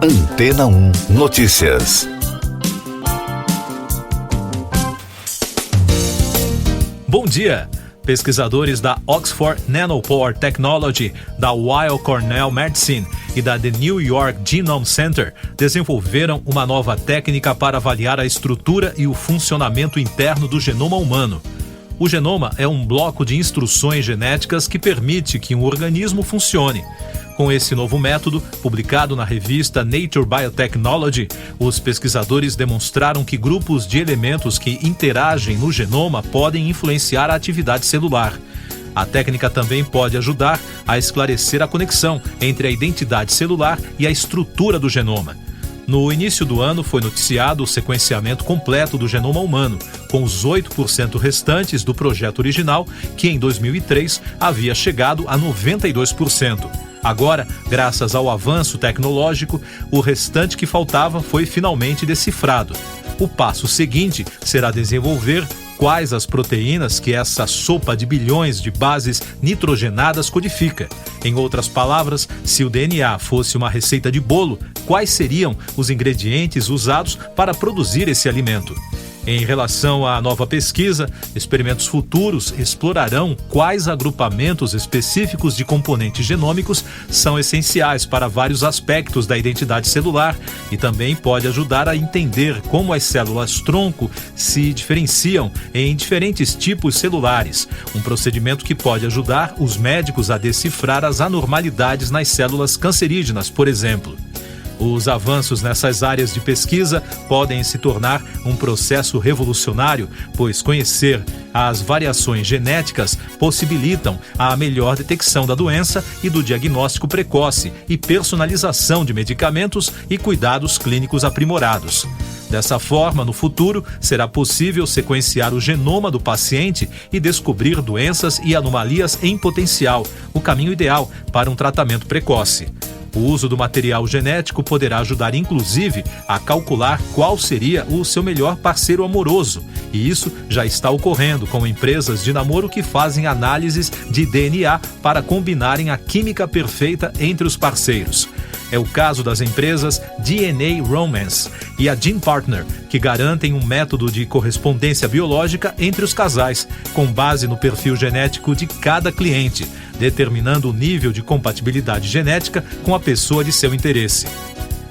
Antena 1 Notícias. Bom dia! Pesquisadores da Oxford Nanopore Technology, da Weill Cornell Medicine e da The New York Genome Center desenvolveram uma nova técnica para avaliar a estrutura e o funcionamento interno do genoma humano. O genoma é um bloco de instruções genéticas que permite que um organismo funcione. Com esse novo método, publicado na revista Nature Biotechnology, os pesquisadores demonstraram que grupos de elementos que interagem no genoma podem influenciar a atividade celular. A técnica também pode ajudar a esclarecer a conexão entre a identidade celular e a estrutura do genoma. No início do ano foi noticiado o sequenciamento completo do genoma humano, com os 8% restantes do projeto original, que em 2003 havia chegado a 92%. Agora, graças ao avanço tecnológico, o restante que faltava foi finalmente decifrado. O passo seguinte será desenvolver quais as proteínas que essa sopa de bilhões de bases nitrogenadas codifica. Em outras palavras, se o DNA fosse uma receita de bolo, quais seriam os ingredientes usados para produzir esse alimento? Em relação à nova pesquisa, experimentos futuros explorarão quais agrupamentos específicos de componentes genômicos são essenciais para vários aspectos da identidade celular e também pode ajudar a entender como as células-tronco se diferenciam em diferentes tipos celulares, um procedimento que pode ajudar os médicos a decifrar as anormalidades nas células cancerígenas, por exemplo. Os avanços nessas áreas de pesquisa podem se tornar um processo revolucionário, pois conhecer as variações genéticas possibilitam a melhor detecção da doença e do diagnóstico precoce e personalização de medicamentos e cuidados clínicos aprimorados. Dessa forma, no futuro, será possível sequenciar o genoma do paciente e descobrir doenças e anomalias em potencial, o caminho ideal para um tratamento precoce. O uso do material genético poderá ajudar, inclusive, a calcular qual seria o seu melhor parceiro amoroso. E isso já está ocorrendo com empresas de namoro que fazem análises de DNA para combinarem a química perfeita entre os parceiros. É o caso das empresas DNA Romance e a Gene Partner, que garantem um método de correspondência biológica entre os casais, com base no perfil genético de cada cliente, determinando o nível de compatibilidade genética com a pessoa de seu interesse.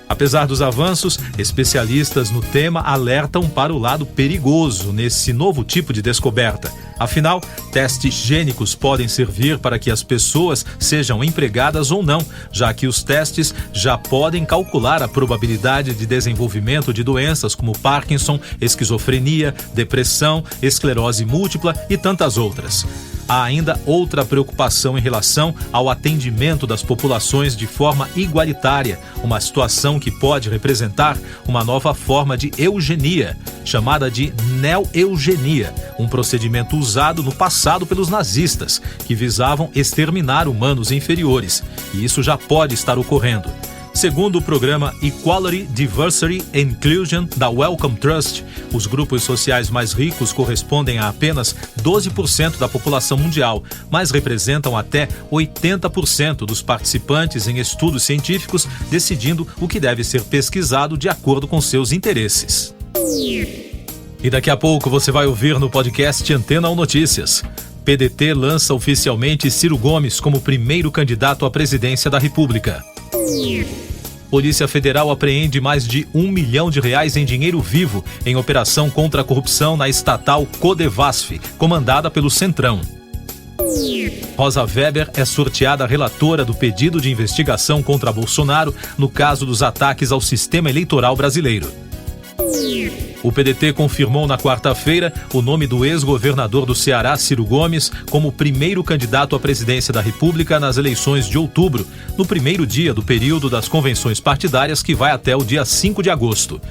Apesar dos avanços, especialistas no tema alertam para o lado perigoso nesse novo tipo de descoberta. Afinal, testes gênicos podem servir para que as pessoas sejam empregadas ou não, já que os testes já podem calcular a probabilidade de desenvolvimento de doenças como Parkinson, esquizofrenia, depressão, esclerose múltipla e tantas outras. Há ainda outra preocupação em relação ao atendimento das populações de forma igualitária, uma situação que pode representar uma nova forma de eugenia, chamada de neo-eugenia, um procedimento usado no passado pelos nazistas, que visavam exterminar humanos inferiores, e isso já pode estar ocorrendo. Segundo o programa Equality, Diversity and Inclusion da Wellcome Trust, os grupos sociais mais ricos correspondem a apenas 12% da população mundial, mas representam até 80% dos participantes em estudos científicos, decidindo o que deve ser pesquisado de acordo com seus interesses. E daqui a pouco você vai ouvir no podcast Antena 1 Notícias. PDT lança oficialmente Ciro Gomes como primeiro candidato à presidência da República. Polícia Federal apreende mais de R$1 milhão em dinheiro vivo em operação contra a corrupção na estatal Codevasf, comandada pelo Centrão. Rosa Weber é sorteada relatora do pedido de investigação contra Bolsonaro no caso dos ataques ao sistema eleitoral brasileiro. O PDT confirmou na quarta-feira o nome do ex-governador do Ceará, Ciro Gomes, como primeiro candidato à presidência da República nas eleições de outubro, no primeiro dia do período das convenções partidárias que vai até o dia 5 de agosto.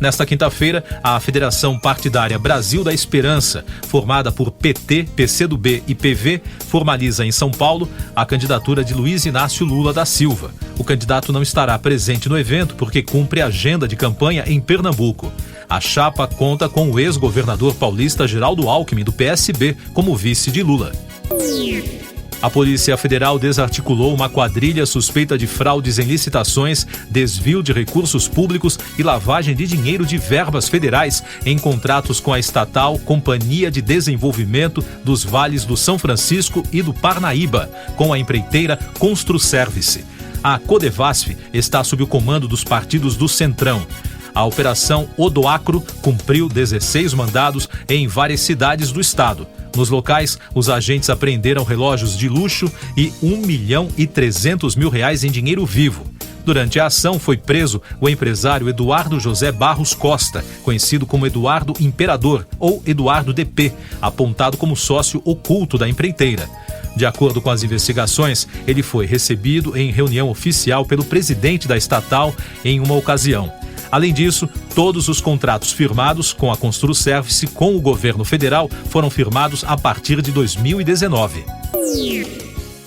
Nesta quinta-feira, a Federação Partidária Brasil da Esperança, formada por PT, PCdoB e PV, formaliza em São Paulo a candidatura de Luiz Inácio Lula da Silva. O candidato não estará presente no evento porque cumpre a agenda de campanha em Pernambuco. A chapa conta com o ex-governador paulista Geraldo Alckmin, do PSB, como vice de Lula. A Polícia Federal desarticulou uma quadrilha suspeita de fraudes em licitações, desvio de recursos públicos e lavagem de dinheiro de verbas federais em contratos com a estatal Companhia de Desenvolvimento dos Vales do São Francisco e do Parnaíba, com a empreiteira Construservice. A Codevasf está sob o comando dos partidos do Centrão. A Operação Odoacro cumpriu 16 mandados em várias cidades do estado. Nos locais, os agentes apreenderam relógios de luxo e R$1.300.000 em dinheiro vivo. Durante a ação, foi preso o empresário Eduardo José Barros Costa, conhecido como Eduardo Imperador ou Eduardo DP, apontado como sócio oculto da empreiteira. De acordo com as investigações, ele foi recebido em reunião oficial pelo presidente da estatal em uma ocasião. Além disso, todos os contratos firmados com a Construservice com o governo federal foram firmados a partir de 2019.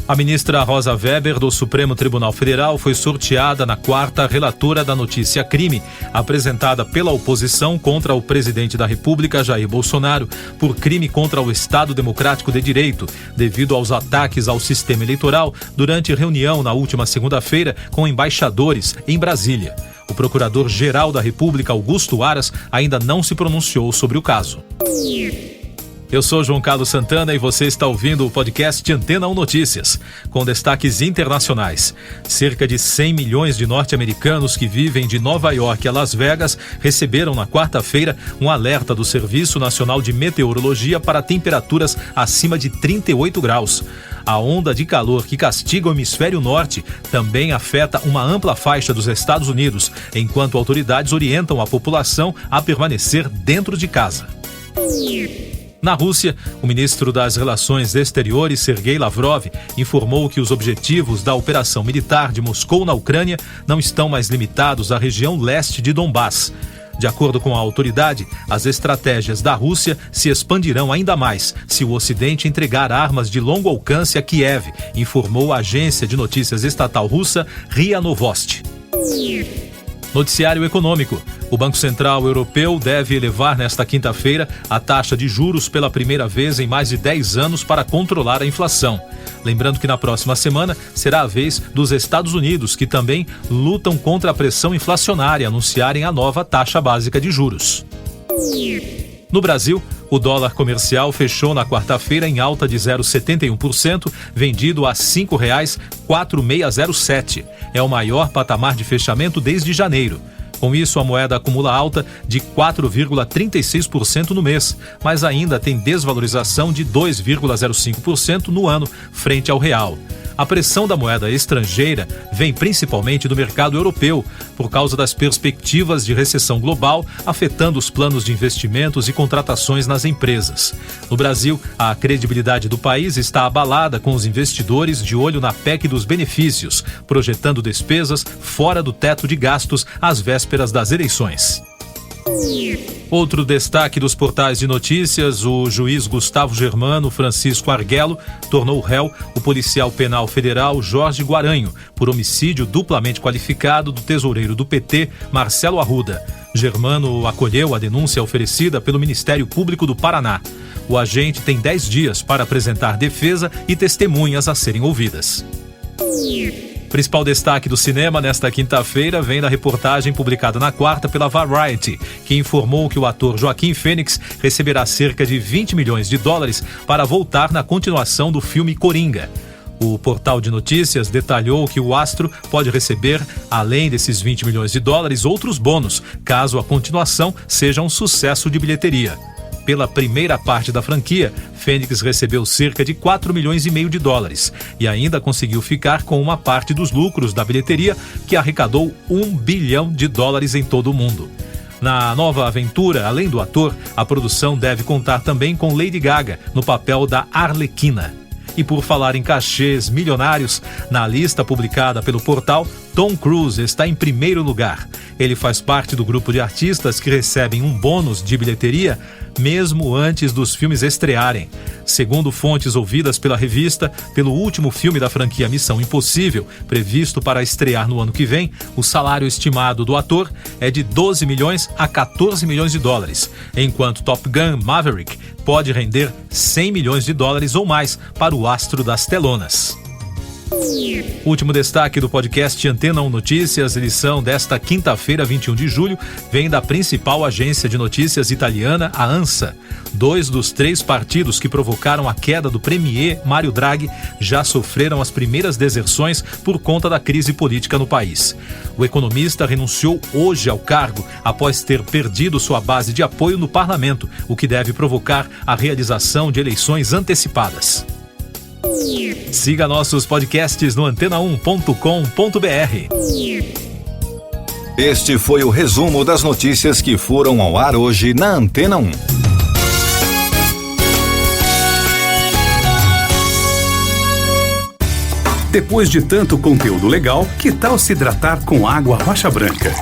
A ministra Rosa Weber, do Supremo Tribunal Federal, foi sorteada na quarta relatora da notícia crime, apresentada pela oposição contra o presidente da República, Jair Bolsonaro, por crime contra o Estado Democrático de Direito, devido aos ataques ao sistema eleitoral durante reunião na última segunda-feira com embaixadores em Brasília. O Procurador-Geral da República, Augusto Aras, ainda não se pronunciou sobre o caso. Eu sou João Carlos Santana e você está ouvindo o podcast Antena 1 Notícias, com destaques internacionais. Cerca de 100 milhões de norte-americanos que vivem de Nova York a Las Vegas receberam na quarta-feira um alerta do Serviço Nacional de Meteorologia para temperaturas acima de 38 graus. A onda de calor que castiga o hemisfério norte também afeta uma ampla faixa dos Estados Unidos, enquanto autoridades orientam a população a permanecer dentro de casa. Na Rússia, o ministro das Relações Exteriores, Sergei Lavrov, informou que os objetivos da operação militar de Moscou na Ucrânia não estão mais limitados à região leste de Donbass. De acordo com a autoridade, as estratégias da Rússia se expandirão ainda mais se o Ocidente entregar armas de longo alcance a Kiev, informou a agência de notícias estatal russa RIA Novosti. Noticiário econômico. O Banco Central Europeu deve elevar nesta quinta-feira a taxa de juros pela primeira vez em mais de 10 anos para controlar a inflação. Lembrando que na próxima semana será a vez dos Estados Unidos, que também lutam contra a pressão inflacionária, anunciarem a nova taxa básica de juros. No Brasil, o dólar comercial fechou na quarta-feira em alta de 0,71%, vendido a R$ 5,4607. É o maior patamar de fechamento desde janeiro. Com isso, a moeda acumula alta de 4,36% no mês, mas ainda tem desvalorização de 2,05% no ano frente ao real. A pressão da moeda estrangeira vem principalmente do mercado europeu, por causa das perspectivas de recessão global, afetando os planos de investimentos e contratações nas empresas. No Brasil, a credibilidade do país está abalada, com os investidores de olho na PEC dos benefícios, projetando despesas fora do teto de gastos às vésperas das eleições. Outro destaque dos portais de notícias: o juiz Gustavo Germano Francisco Arguello tornou réu o policial penal federal Jorge Guaranho por homicídio duplamente qualificado do tesoureiro do PT, Marcelo Arruda. Germano acolheu a denúncia oferecida pelo Ministério Público do Paraná. O agente tem 10 dias para apresentar defesa e testemunhas a serem ouvidas. Principal destaque do cinema nesta quinta-feira vem da reportagem publicada na quarta pela Variety, que informou que o ator Joaquim Fênix receberá cerca de 20 milhões de dólares para voltar na continuação do filme Coringa. O portal de notícias detalhou que o astro pode receber, além desses 20 milhões de dólares, outros bônus, caso a continuação seja um sucesso de bilheteria. Pela primeira parte da franquia, Fênix recebeu cerca de 4,5 milhões de dólares e ainda conseguiu ficar com uma parte dos lucros da bilheteria, que arrecadou 1 bilhão de dólares em todo o mundo. Na nova aventura, além do ator, a produção deve contar também com Lady Gaga no papel da Arlequina. E por falar em cachês milionários, na lista publicada pelo portal, Tom Cruise está em primeiro lugar. Ele faz parte do grupo de artistas que recebem um bônus de bilheteria mesmo antes dos filmes estrearem. Segundo fontes ouvidas pela revista, pelo último filme da franquia Missão Impossível, previsto para estrear no ano que vem, o salário estimado do ator é de 12 milhões a 14 milhões de dólares, enquanto Top Gun Maverick pode render 100 milhões de dólares ou mais para o astro das telonas. Último destaque do podcast Antena 1 Notícias, edição desta quinta-feira, 21 de julho, vem da principal agência de notícias italiana, a ANSA. 2 dos 3 partidos que provocaram a queda do premier Mário Draghi já sofreram as primeiras deserções por conta da crise política no país. O economista renunciou hoje ao cargo após ter perdido sua base de apoio no parlamento, o que deve provocar a realização de eleições antecipadas. Siga nossos podcasts no antena1.com.br. Este foi o resumo das notícias que foram ao ar hoje na Antena 1. Depois de tanto conteúdo legal, que tal se hidratar com água Rocha Branca?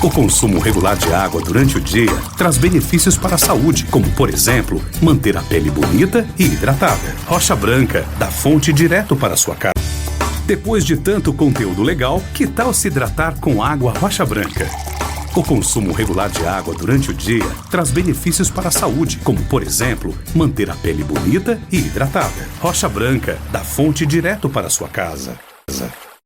O consumo regular de água durante o dia traz benefícios para a saúde, como, por exemplo, manter a pele bonita e hidratada. Rocha Branca, da fonte direto para a sua casa. Depois de tanto conteúdo legal, que tal se hidratar com água Rocha Branca? O consumo regular de água durante o dia traz benefícios para a saúde, como, por exemplo, manter a pele bonita e hidratada. Rocha Branca, da fonte direto para a sua casa.